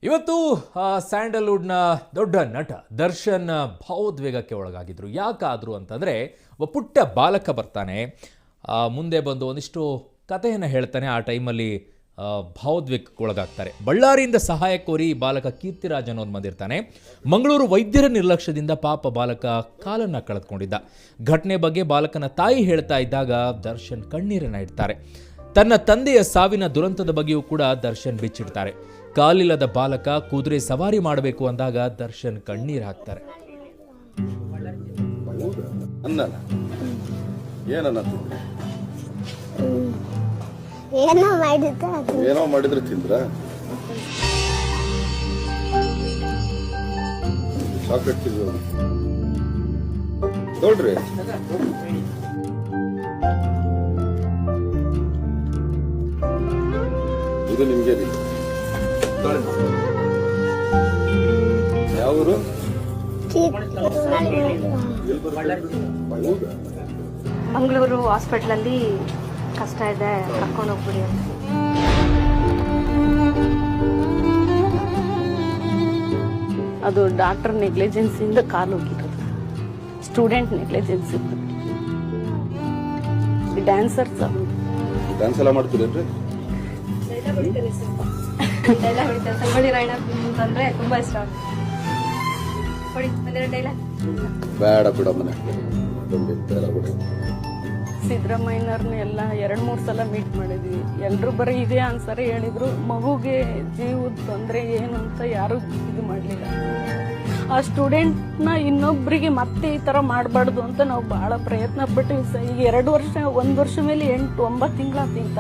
ಇವತ್ತು ಸ್ಯಾಂಡಲ್ವುಡ್ನ ದೊಡ್ಡ ನಟ ದರ್ಶನ್ ಭಾವೋದ್ವೇಗಕ್ಕೆ ಒಳಗಾಗಿದ್ರು. ಯಾಕಾದ್ರು ಅಂತಂದರೆ ಒಬ್ಬ ಪುಟ್ಟ ಬಾಲಕ ಬರ್ತಾನೆ, ಮುಂದೆ ಬಂದು ಒಂದಿಷ್ಟು ಕಥೆಯನ್ನು ಹೇಳ್ತಾನೆ. ಆ ಟೈಮಲ್ಲಿ ಭಾವೋದ್ವೇಗಕ್ಕೆ ಒಳಗಾಗ್ತಾರೆ. ಬಳ್ಳಾರಿಯಿಂದ ಸಹಾಯ ಕೋರಿ ಬಾಲಕ ಕೀರ್ತಿರಾಜ್ ಅನ್ನೋದು ಬಂದಿರ್ತಾನೆ. ಮಂಗಳೂರು ವೈದ್ಯರ ನಿರ್ಲಕ್ಷ್ಯದಿಂದ ಪಾಪ ಬಾಲಕ ಕಾಲನ್ನು ಕಳೆದುಕೊಂಡಿದ್ದ. ಘಟನೆ ಬಗ್ಗೆ ಬಾಲಕನ ತಾಯಿ ಹೇಳ್ತಾ ಇದ್ದಾಗ ದರ್ಶನ್ ಕಣ್ಣೀರನ್ನು ಇಡ್ತಾರೆ. ತನ್ನ ತಂದೆಯ ಸಾವಿನ ದುರಂತದ ಬಗ್ಗೆಯೂ ಕೂಡ ದರ್ಶನ್ ಬಿಚ್ಚಿಡ್ತಾರೆ. ಕಾಲಿಲ್ಲದ ಬಾಲಕ ಕುದುರೆ ಸವಾರಿ ಮಾಡಬೇಕು ಅಂದಾಗ ದರ್ಶನ್ ಕಣ್ಣೀರು ಹಾಕ್ತಾರೆ. ಏನೋ ಮಾಡಿದ್ರೆ ತಿಂದ್ರ ಚಾಕ್ಲೇಟ್ ನೋಡ್ರಿ. ಇದು ನಿಮ್ಗೆ ಯಾವರು ಮಂಗಳೂರು ಹಾಸ್ಪಿಟ್ಲಲ್ಲಿ ಕಷ್ಟ ಇದೆ, ಕರ್ಕೊಂಡು ಹೋಗ್ಬಿಡಿ ಅಂತ. ಅದು ಡಾಕ್ಟರ್ ನೆಗ್ಲಿಜೆನ್ಸಿಂದ ಕಾಲು ಹೋಗಿರೋದು, ಸ್ಟೂಡೆಂಟ್ ನೆಗ್ಲಿಜೆನ್ಸ್ ಇತ್ತು. ಡ್ಯಾನ್ಸರ್ಸ್ ಡ್ಯಾನ್ಸ್ ಎಲ್ಲ ಮಾಡ್ತೀರೇನ್ರಿ? ಸಂಗೊಳ್ಳಿ ರಾಯಣ್ಣ ಅಂತಂದ್ರೆ ತುಂಬಾ ಇಷ್ಟ. ಬೇಡ ಬಿಡಮ್ಮನೆ. ಸಿದ್ದರಾಮಯ್ಯನವ್ರನ್ನ ಎಲ್ಲ 2-3 ಸಲ ಮೀಟ್ ಮಾಡಿದ್ವಿ. ಎಲ್ಲರೂ ಬರೀ ಇದೇ ಆನ್ಸರ್ ಹೇಳಿದ್ರು. ಮಗುಗೆ ಜೀವದ ತೊಂದರೆ ಏನು ಅಂತ ಯಾರು ಇದು ಮಾಡಲಿಲ್ಲ. ಆ ಸ್ಟೂಡೆಂಟ್ನ ಇನ್ನೊಬ್ಬರಿಗೆ ಮತ್ತೆ ಈ ಥರ ಮಾಡಬಾರ್ದು ಅಂತ ನಾವು ಭಾಳ ಪ್ರಯತ್ನ ಪಟ್ಟಿವಿ. ಈಗ 1 ವರ್ಷ ಮೇಲೆ 8-9 ತಿಂಗಳಾಯ್ತು ಈ ಥರ.